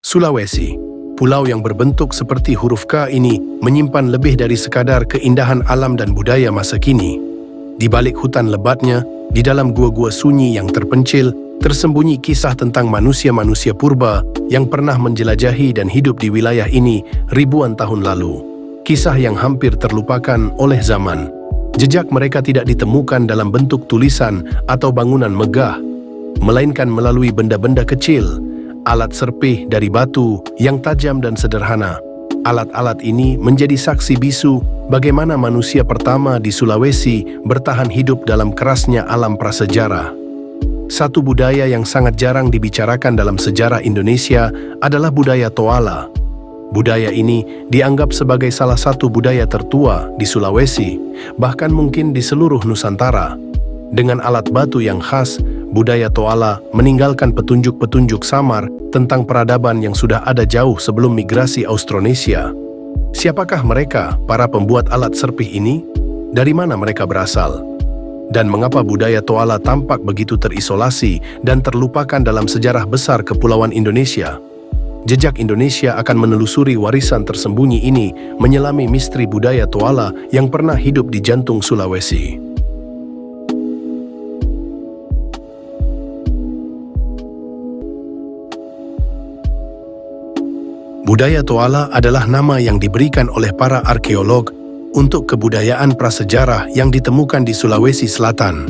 Sulawesi, pulau yang berbentuk seperti huruf K ini menyimpan lebih dari sekadar keindahan alam dan budaya masa kini. Di balik hutan lebatnya, di dalam gua-gua sunyi yang terpencil, tersembunyi kisah tentang manusia-manusia purba yang pernah menjelajahi dan hidup di wilayah ini ribuan tahun lalu. Kisah yang hampir terlupakan oleh zaman. Jejak mereka tidak ditemukan dalam bentuk tulisan atau bangunan megah, melainkan melalui benda-benda kecil, alat serpih dari batu yang tajam dan sederhana. Alat-alat ini menjadi saksi bisu bagaimana manusia pertama di Sulawesi bertahan hidup dalam kerasnya alam prasejarah. Satu budaya yang sangat jarang dibicarakan dalam sejarah Indonesia adalah budaya Toala. Budaya ini dianggap sebagai salah satu budaya tertua di Sulawesi, bahkan mungkin di seluruh Nusantara. Dengan alat batu yang khas, budaya Toala meninggalkan petunjuk-petunjuk samar tentang peradaban yang sudah ada jauh sebelum migrasi Austronesia. Siapakah mereka, para pembuat alat serpih ini? Dari mana mereka berasal? Dan mengapa budaya Toala tampak begitu terisolasi dan terlupakan dalam sejarah besar Kepulauan Indonesia? Jejak Indonesia akan menelusuri warisan tersembunyi ini, menyelami misteri budaya Toala yang pernah hidup di jantung Sulawesi. Budaya Toala adalah nama yang diberikan oleh para arkeolog untuk kebudayaan prasejarah yang ditemukan di Sulawesi Selatan,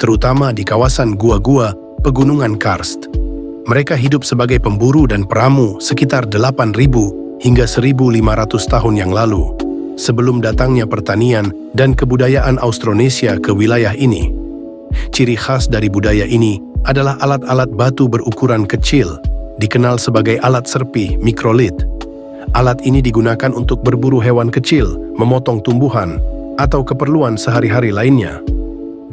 terutama di kawasan gua-gua Pegunungan Karst. Mereka hidup sebagai pemburu dan peramu sekitar 8.000 hingga 1.500 tahun yang lalu, sebelum datangnya pertanian dan kebudayaan Austronesia ke wilayah ini. Ciri khas dari budaya ini adalah alat-alat batu berukuran kecil, dikenal sebagai alat serpih mikrolit. Alat ini digunakan untuk berburu hewan kecil, memotong tumbuhan, atau keperluan sehari-hari lainnya.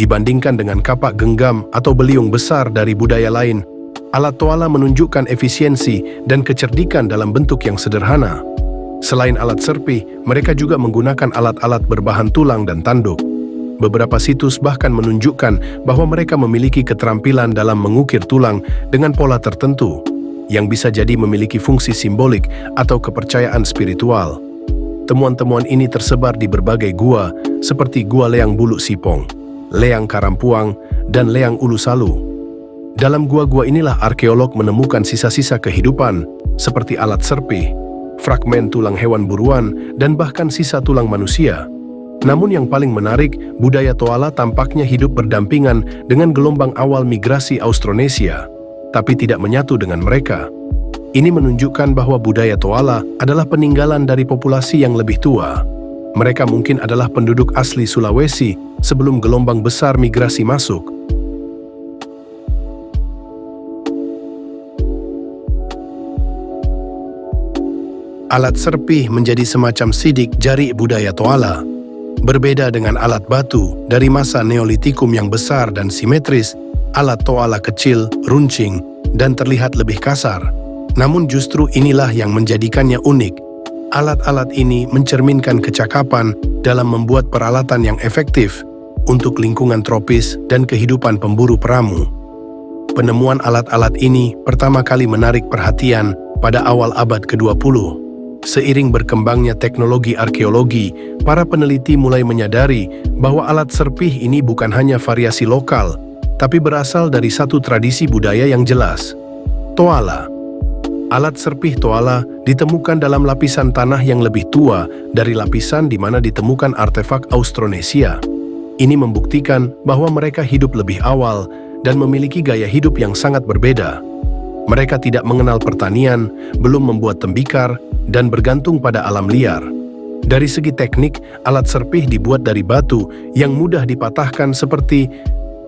Dibandingkan dengan kapak genggam atau beliung besar dari budaya lain, alat Toala menunjukkan efisiensi dan kecerdikan dalam bentuk yang sederhana. Selain alat serpih, mereka juga menggunakan alat-alat berbahan tulang dan tanduk. Beberapa situs bahkan menunjukkan bahwa mereka memiliki keterampilan dalam mengukir tulang dengan pola tertentu, yang bisa jadi memiliki fungsi simbolik atau kepercayaan spiritual. Temuan-temuan ini tersebar di berbagai gua, seperti Gua Leang Bulu Sipong, Leang Karampuang, dan Leang Ulu Salu. Dalam gua-gua inilah arkeolog menemukan sisa-sisa kehidupan, seperti alat serpih, fragmen tulang hewan buruan, dan bahkan sisa tulang manusia. Namun yang paling menarik, budaya Toala tampaknya hidup berdampingan dengan gelombang awal migrasi Austronesia, tapi tidak menyatu dengan mereka. Ini menunjukkan bahwa budaya Toala adalah peninggalan dari populasi yang lebih tua. Mereka mungkin adalah penduduk asli Sulawesi sebelum gelombang besar migrasi masuk. Alat serpih menjadi semacam sidik jari budaya Toala. Berbeda dengan alat batu dari masa Neolitikum yang besar dan simetris, alat Toala kecil, runcing, dan terlihat lebih kasar. Namun justru inilah yang menjadikannya unik. Alat-alat ini mencerminkan kecakapan dalam membuat peralatan yang efektif untuk lingkungan tropis dan kehidupan pemburu peramu. Penemuan alat-alat ini pertama kali menarik perhatian pada awal abad ke-20. Seiring berkembangnya teknologi arkeologi, para peneliti mulai menyadari bahwa alat serpih ini bukan hanya variasi lokal, tapi berasal dari satu tradisi budaya yang jelas. Toala. Alat serpih Toala ditemukan dalam lapisan tanah yang lebih tua dari lapisan di mana ditemukan artefak Austronesia. Ini membuktikan bahwa mereka hidup lebih awal dan memiliki gaya hidup yang sangat berbeda. Mereka tidak mengenal pertanian, belum membuat tembikar, dan bergantung pada alam liar. Dari segi teknik, alat serpih dibuat dari batu yang mudah dipatahkan seperti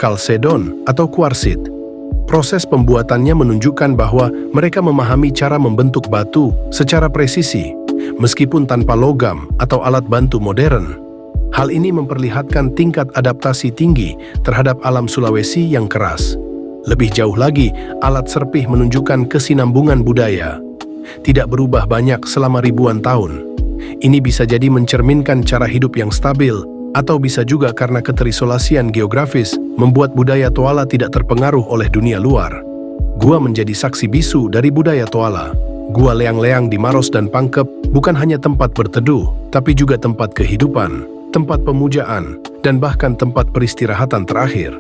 kalsedon atau kuarsit. Proses pembuatannya menunjukkan bahwa mereka memahami cara membentuk batu secara presisi, meskipun tanpa logam atau alat bantu modern. Hal ini memperlihatkan tingkat adaptasi tinggi terhadap alam Sulawesi yang keras. Lebih jauh lagi, alat serpih menunjukkan kesinambungan budaya. Tidak berubah banyak selama ribuan tahun. Ini bisa jadi mencerminkan cara hidup yang stabil, atau bisa juga karena keterisolasian geografis membuat budaya Toala tidak terpengaruh oleh dunia luar. Gua menjadi saksi bisu dari budaya Toala. Gua Leang-Leang di Maros dan Pangkep bukan hanya tempat berteduh, tapi juga tempat kehidupan, tempat pemujaan, dan bahkan tempat peristirahatan terakhir.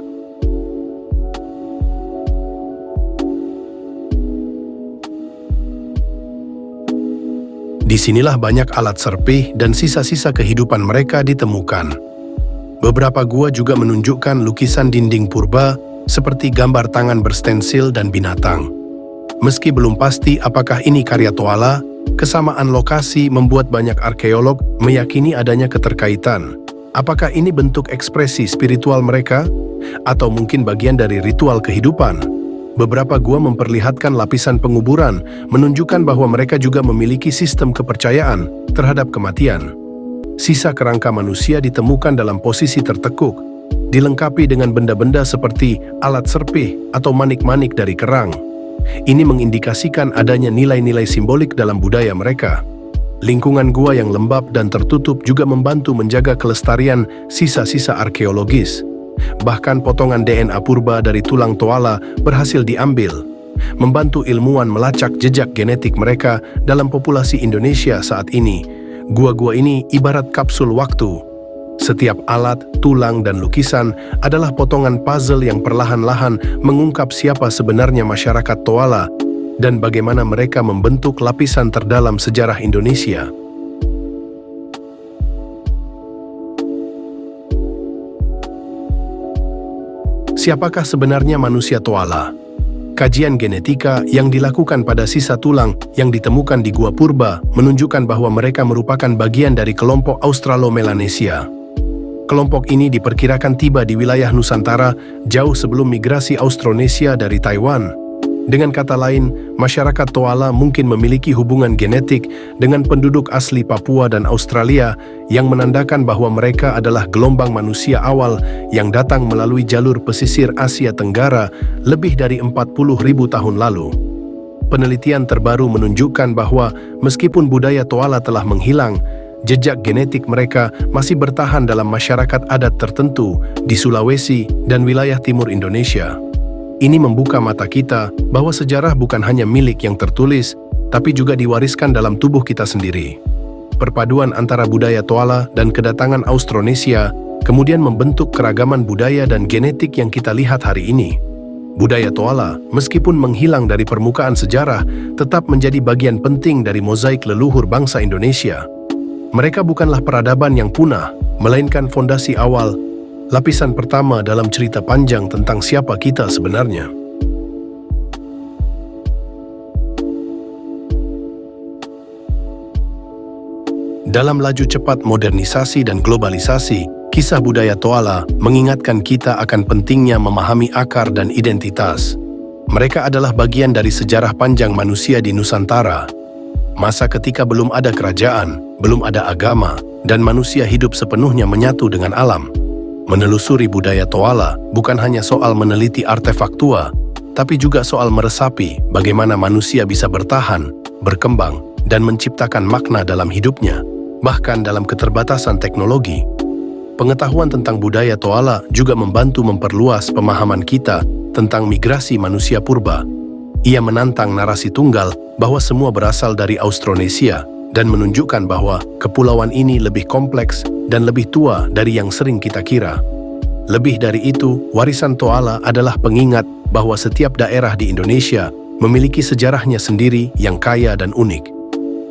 Disinilah banyak alat serpih dan sisa-sisa kehidupan mereka ditemukan. Beberapa gua juga menunjukkan lukisan dinding purba seperti gambar tangan berstensil dan binatang. Meski belum pasti apakah ini karya Toala, kesamaan lokasi membuat banyak arkeolog meyakini adanya keterkaitan. Apakah ini bentuk ekspresi spiritual mereka? Atau mungkin bagian dari ritual kehidupan? Beberapa gua memperlihatkan lapisan penguburan, menunjukkan bahwa mereka juga memiliki sistem kepercayaan terhadap kematian. Sisa kerangka manusia ditemukan dalam posisi tertekuk, dilengkapi dengan benda-benda seperti alat serpih atau manik-manik dari kerang. Ini mengindikasikan adanya nilai-nilai simbolik dalam budaya mereka. Lingkungan gua yang lembab dan tertutup juga membantu menjaga kelestarian sisa-sisa arkeologis. Bahkan potongan DNA purba dari tulang Toala berhasil diambil, membantu ilmuwan melacak jejak genetik mereka dalam populasi Indonesia saat ini. Gua-gua ini ibarat kapsul waktu. Setiap alat, tulang, dan lukisan adalah potongan puzzle yang perlahan-lahan mengungkap siapa sebenarnya masyarakat Toala dan bagaimana mereka membentuk lapisan terdalam sejarah Indonesia. Siapakah sebenarnya manusia Toala? Kajian genetika yang dilakukan pada sisa tulang yang ditemukan di Gua Purba menunjukkan bahwa mereka merupakan bagian dari kelompok Australo-Melanesia. Kelompok ini diperkirakan tiba di wilayah Nusantara jauh sebelum migrasi Austronesia dari Taiwan. Dengan kata lain, masyarakat Toala mungkin memiliki hubungan genetik dengan penduduk asli Papua dan Australia yang menandakan bahwa mereka adalah gelombang manusia awal yang datang melalui jalur pesisir Asia Tenggara lebih dari 40.000 tahun lalu. Penelitian terbaru menunjukkan bahwa meskipun budaya Toala telah menghilang, jejak genetik mereka masih bertahan dalam masyarakat adat tertentu di Sulawesi dan wilayah timur Indonesia. Ini membuka mata kita bahwa sejarah bukan hanya milik yang tertulis, tapi juga diwariskan dalam tubuh kita sendiri. Perpaduan antara budaya Toala dan kedatangan Austronesia kemudian membentuk keragaman budaya dan genetik yang kita lihat hari ini. Budaya Toala, meskipun menghilang dari permukaan sejarah, tetap menjadi bagian penting dari mozaik leluhur bangsa Indonesia. Mereka bukanlah peradaban yang punah, melainkan fondasi awal, lapisan pertama dalam cerita panjang tentang siapa kita sebenarnya. Dalam laju cepat modernisasi dan globalisasi, kisah budaya Toala mengingatkan kita akan pentingnya memahami akar dan identitas. Mereka adalah bagian dari sejarah panjang manusia di Nusantara. Masa ketika belum ada kerajaan, belum ada agama, dan manusia hidup sepenuhnya menyatu dengan alam. Menelusuri budaya Toala bukan hanya soal meneliti artefak tua, tapi juga soal meresapi bagaimana manusia bisa bertahan, berkembang, dan menciptakan makna dalam hidupnya, bahkan dalam keterbatasan teknologi. Pengetahuan tentang budaya Toala juga membantu memperluas pemahaman kita tentang migrasi manusia purba. Ia menantang narasi tunggal bahwa semua berasal dari Austronesia dan menunjukkan bahwa kepulauan ini lebih kompleks dan lebih tua dari yang sering kita kira. Lebih dari itu, warisan Toala adalah pengingat bahwa setiap daerah di Indonesia memiliki sejarahnya sendiri yang kaya dan unik.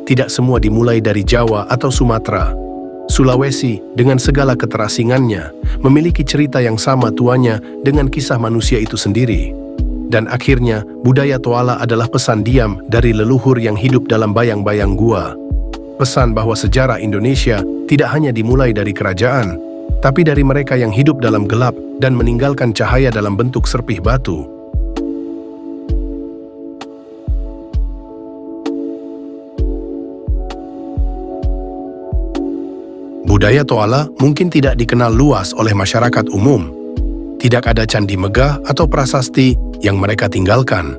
Tidak semua dimulai dari Jawa atau Sumatera. Sulawesi, dengan segala keterasingannya, memiliki cerita yang sama tuanya dengan kisah manusia itu sendiri. Dan akhirnya, budaya Toala adalah pesan diam dari leluhur yang hidup dalam bayang-bayang gua. Pesan bahwa sejarah Indonesia tidak hanya dimulai dari kerajaan, tapi dari mereka yang hidup dalam gelap dan meninggalkan cahaya dalam bentuk serpih batu. Budaya Toala mungkin tidak dikenal luas oleh masyarakat umum. Tidak ada candi megah atau prasasti yang mereka tinggalkan.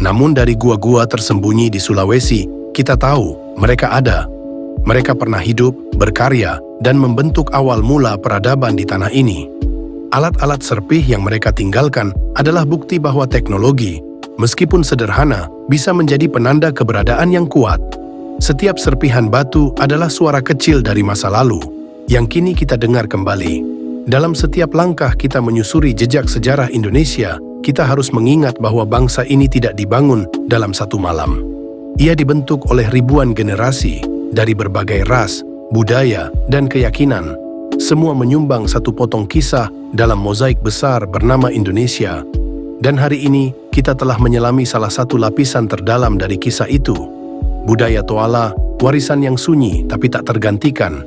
Namun dari gua-gua tersembunyi di Sulawesi, kita tahu mereka ada. Mereka pernah hidup, berkarya, dan membentuk awal mula peradaban di tanah ini. Alat-alat serpih yang mereka tinggalkan adalah bukti bahwa teknologi, meskipun sederhana, bisa menjadi penanda keberadaan yang kuat. Setiap serpihan batu adalah suara kecil dari masa lalu, yang kini kita dengar kembali. Dalam setiap langkah kita menyusuri jejak sejarah Indonesia, kita harus mengingat bahwa bangsa ini tidak dibangun dalam satu malam. Ia dibentuk oleh ribuan generasi, dari berbagai ras, budaya, dan keyakinan. Semua menyumbang satu potong kisah dalam mozaik besar bernama Indonesia. Dan hari ini, kita telah menyelami salah satu lapisan terdalam dari kisah itu. Budaya Toala, warisan yang sunyi tapi tak tergantikan,